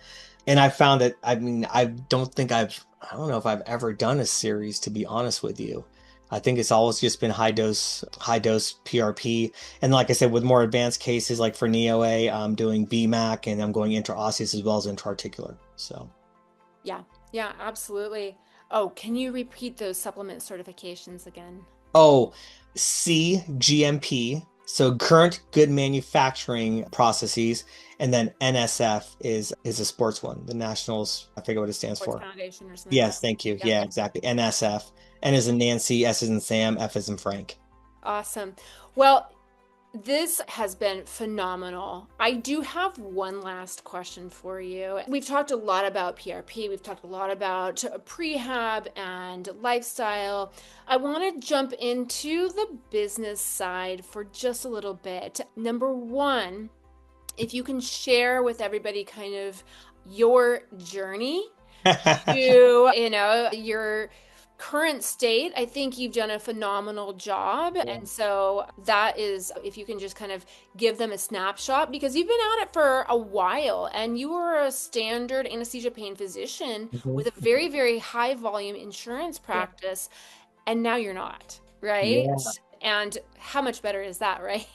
And I found that, I mean, I don't know if I've ever done a series, to be honest with you. I think it's always just been high dose PRP. And like I said, with more advanced cases, like for knee OA, I'm doing BMAC and I'm going intraosseous as well as intraarticular. So, Yeah, yeah, absolutely. Oh, can you repeat those supplement certifications again? oh, CGMP, so current good manufacturing processes, and then NSF is a sports one, the Nationals, I forget what it stands Sports for. Foundation or something like that. Yes, thank you. Yep. Yeah, exactly. NSF. N is in Nancy, S is in Sam, F is in Frank. Awesome. Well, this has been phenomenal. I do have one last question for you. We've talked a lot about PRP, we've talked a lot about prehab and lifestyle. I want to jump into the business side for just a little bit. Number one, if you can share with everybody kind of your journey to, your current state. I think you've done a phenomenal job. Yeah. And so that is, if you can just kind of give them a snapshot, because you've been at it for a while and you were a standard anesthesia pain physician Mhm. with a very, very high volume insurance Yeah. practice, and now you're not, right? Yeah. And how much better is that, right?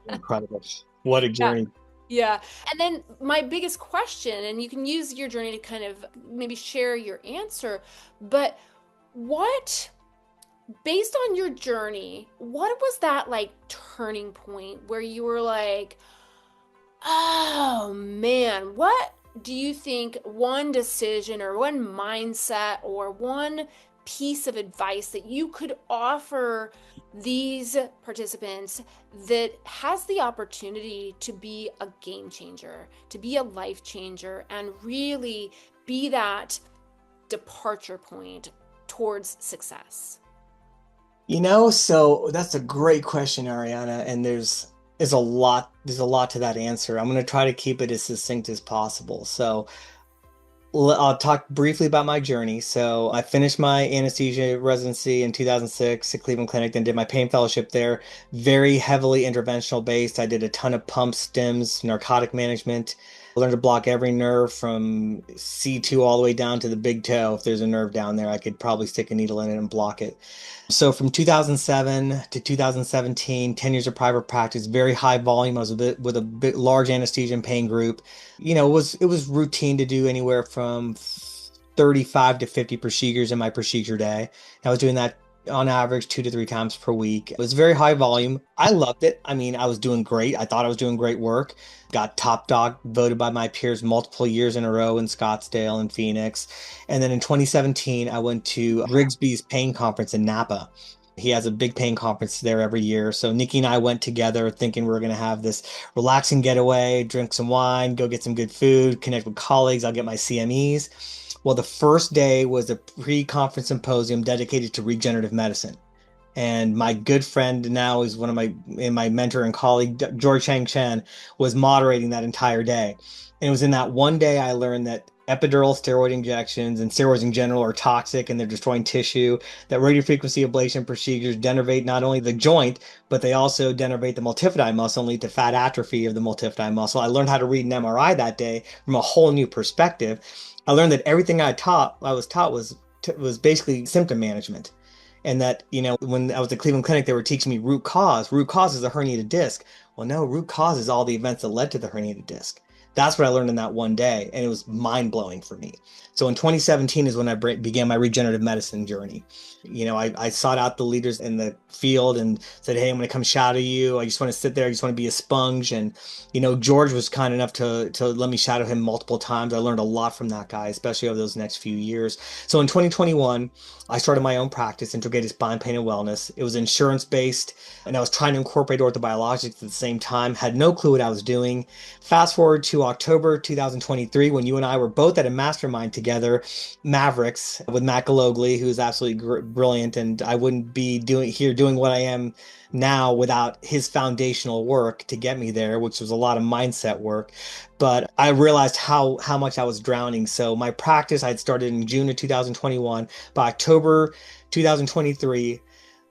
Incredible. What a Yeah. journey. Yeah. And then my biggest question, and you can use your journey to kind of maybe share your answer, but what, based on your journey, what was that like turning point where you were like, oh man, what do you think one decision or one mindset or one piece of advice that you could offer these participants that has the opportunity to be a game changer, to be a life changer, and really be that departure point towards success? So that's a great question, Ariana, and there's a lot to that answer. I'm going to try to keep it as succinct as possible. So I'll talk briefly about my journey. So I finished my anesthesia residency in 2006 at Cleveland Clinic, then did my pain fellowship there, very heavily interventional based. I did a ton of pumps, stims, narcotic management. I learned to block every nerve from C2 all the way down to the big toe. If there's a nerve down there, I could probably stick a needle in it and block it. So from 2007 to 2017, 10 years of private practice, very high volume. I was a bit with a bit large anesthesia and pain group. It was routine to do anywhere from 35 to 50 procedures in my procedure day. I was doing that on average 2 to 3 times per week. It was very high volume. I loved it. I mean, I was doing great. I thought I was doing great work. Got top dog voted by my peers multiple years in a row in Scottsdale and Phoenix. And then in 2017, I went to Grigsby's pain conference in Napa. He has a big pain conference there every year. So Nikki and I went together thinking we were going to have this relaxing getaway, drink some wine, go get some good food, connect with colleagues. I'll get my CMEs. Well, the first day was a pre-conference symposium dedicated to regenerative medicine. And my good friend now is one of my mentor and colleague, George Chang Chen, was moderating that entire day. And it was in that one day I learned that epidural steroid injections and steroids in general are toxic and they're destroying tissue, that radiofrequency ablation procedures denervate not only the joint, but they also denervate the multifidi muscle and lead to fat atrophy of the multifidi muscle. I learned how to read an MRI that day from a whole new perspective. I learned that everything I was taught was basically symptom management. And that, when I was at Cleveland Clinic, they were teaching me root cause. Root cause is a herniated disc. Well, no, root cause is all the events that led to the herniated disc. That's what I learned in that one day, and it was mind blowing for me. So in 2017 is when I began my regenerative medicine journey. I sought out the leaders in the field and said, "Hey, I'm going to come shadow you. I just want to sit there. I just want to be a sponge." And George was kind enough to let me shadow him multiple times. I learned a lot from that guy, especially over those next few years. So in 2021, I started my own practice, Integrated Spine Pain and Wellness. It was insurance based, and I was trying to incorporate orthobiologics at the same time. Had no clue what I was doing. Fast forward to October 2023, when you and I were both at a mastermind together, Mavericks, with Matt Galogly, who is absolutely brilliant, and I wouldn't be doing what I am now without his foundational work to get me there, which was a lot of mindset work. But I realized how much I was drowning. So my practice I had started in June of 2021. By October 2023,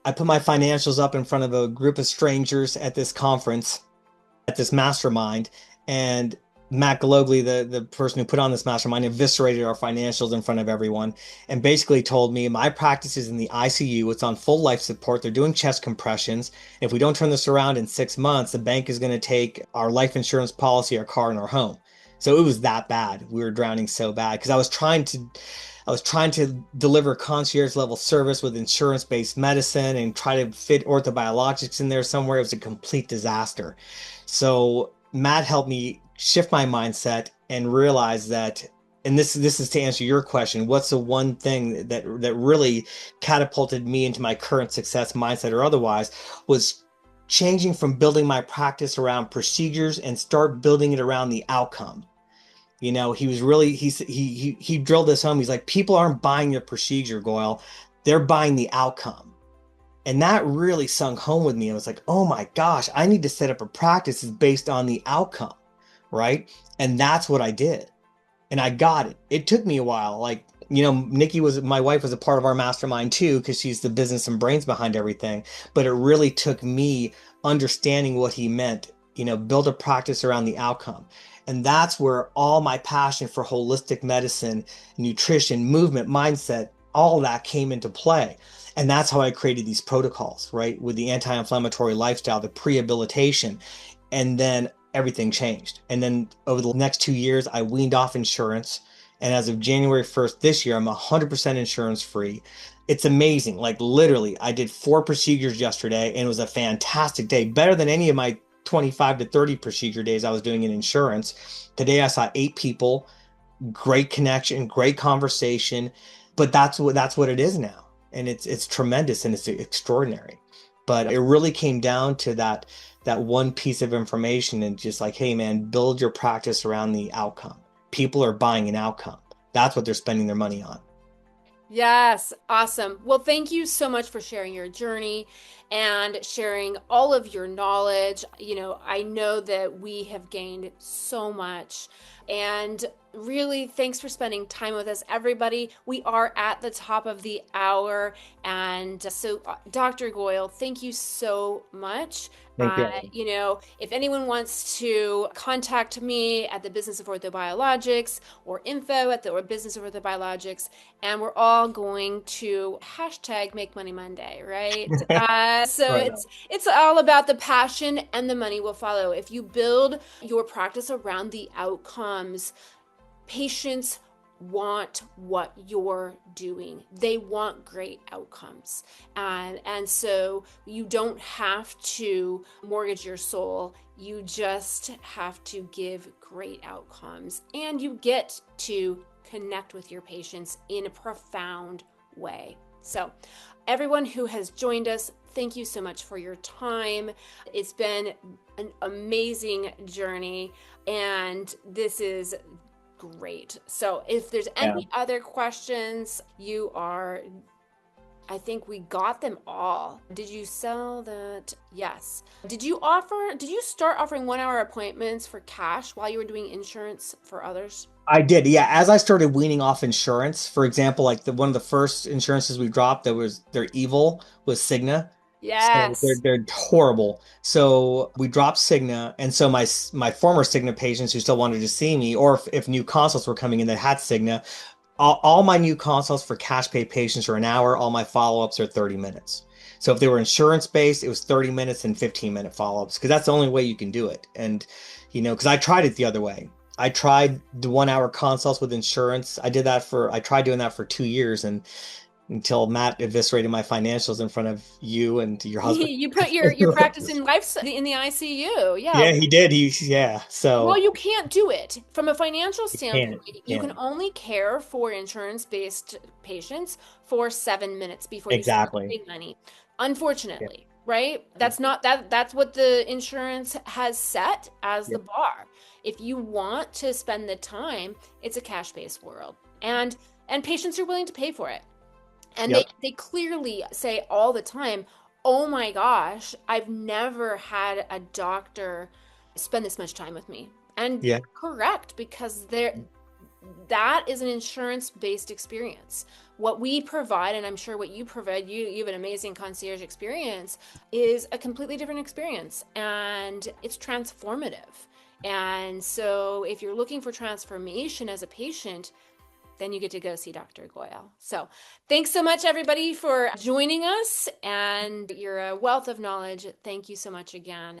I put my financials up in front of a group of strangers at this conference, at this mastermind, and Matt Galogly, the person who put on this mastermind, eviscerated our financials in front of everyone and basically told me my practice is in the ICU. It's on full life support. They're doing chest compressions. If we don't turn this around in 6 months, the bank is going to take our life insurance policy, our car, and our home. So it was that bad. We were drowning so bad because I was trying to deliver concierge level service with insurance-based medicine and try to fit orthobiologics in there somewhere. It was a complete disaster. So Matt helped me shift my mindset and realize that, and this is to answer your question, what's the one thing that really catapulted me into my current success mindset or otherwise, was changing from building my practice around procedures and start building it around the outcome. He was really he drilled this home. He's like, people aren't buying your procedure, Goyle. They're buying the outcome. And that really sunk home with me. I was like, oh my gosh, I need to set up a practice that's based on the outcome, right? And that's what I did. And I got it. It took me a while. Like, my wife was a part of our mastermind too, because she's the business and brains behind everything. But it really took me understanding what he meant, build a practice around the outcome. And that's where all my passion for holistic medicine, nutrition, movement, mindset, all that came into play. And that's how I created these protocols, right? With the anti-inflammatory lifestyle, the prehabilitation, and then everything changed. And then over the next 2 years, I weaned off insurance. And as of January 1st this year, I'm 100% insurance free. It's amazing. Like literally, I did 4 procedures yesterday and it was a fantastic day, better than any of my 25 to 30 procedure days I was doing in insurance. Today I saw 8 people, great connection, great conversation, but that's what it is now. And it's tremendous and it's extraordinary. But it really came down to that one piece of information and just like, hey man, build your practice around the outcome. People are buying an outcome. That's what they're spending their money on. Yes, awesome. Well, thank you so much for sharing your journey and sharing all of your knowledge. I know that we have gained so much. And really, thanks for spending time with us, everybody. We are at the top of the hour. And so, Dr. Goyle, thank you so much. Thank you. If anyone wants to contact me at the Business of Orthobiologics or info at the Business of Orthobiologics, and we're all going to hashtag Make Money Monday, right? So Right. it's all about the passion, and the money will follow. If you build your practice around the outcomes, patients want what you're doing. They want great outcomes. And so you don't have to mortgage your soul. You just have to give great outcomes. And you get to connect with your patients in a profound way. So, everyone who has joined us, thank you so much for your time. It's been an amazing journey, and this is great. So if there's any other questions, I think we got them all. Did you sell that? Yes. Did you start offering 1-hour appointments for cash while you were doing insurance for others? I did, yeah. As I started weaning off insurance, for example, like one of the first insurances we dropped that was their evil was Cigna. So they're Yes. they're horrible. So we dropped Cigna, and so my former Cigna patients who still wanted to see me, or if new consults were coming in that had Cigna, all my new consults for cash pay patients are an hour. All my follow-ups are 30 minutes. So if they were insurance based, it was 30 minutes and 15-minute follow-ups because that's the only way you can do it. And because I tried it the other way. I tried the 1-hour consults with insurance. I tried doing that for 2 years and until Matt eviscerated my financials in front of you and your husband. You put your practice in the ICU. Yeah. Yeah, he did. Yeah. Well, So you can't do it. From a financial you standpoint, can't. you can You only care for insurance-based patients for 7 minutes before you start Exactly. losing money. Yeah. Unfortunately, right? That's what the insurance has set as Yeah. the bar. If you want to spend the time, it's a cash-based world. And patients are willing to pay for it. And Yep. they clearly say all the time, "Oh my gosh, I've never had a doctor spend this much time with me." And Yeah. correct, because that is an insurance-based experience. What we provide, and I'm sure what you provide, you have an amazing concierge experience, is a completely different experience, and it's transformative. And so if you're looking for transformation as a patient, then you get to go see Dr. Goyle. So thanks so much, everybody, for joining us, and you're a wealth of knowledge. Thank you so much again.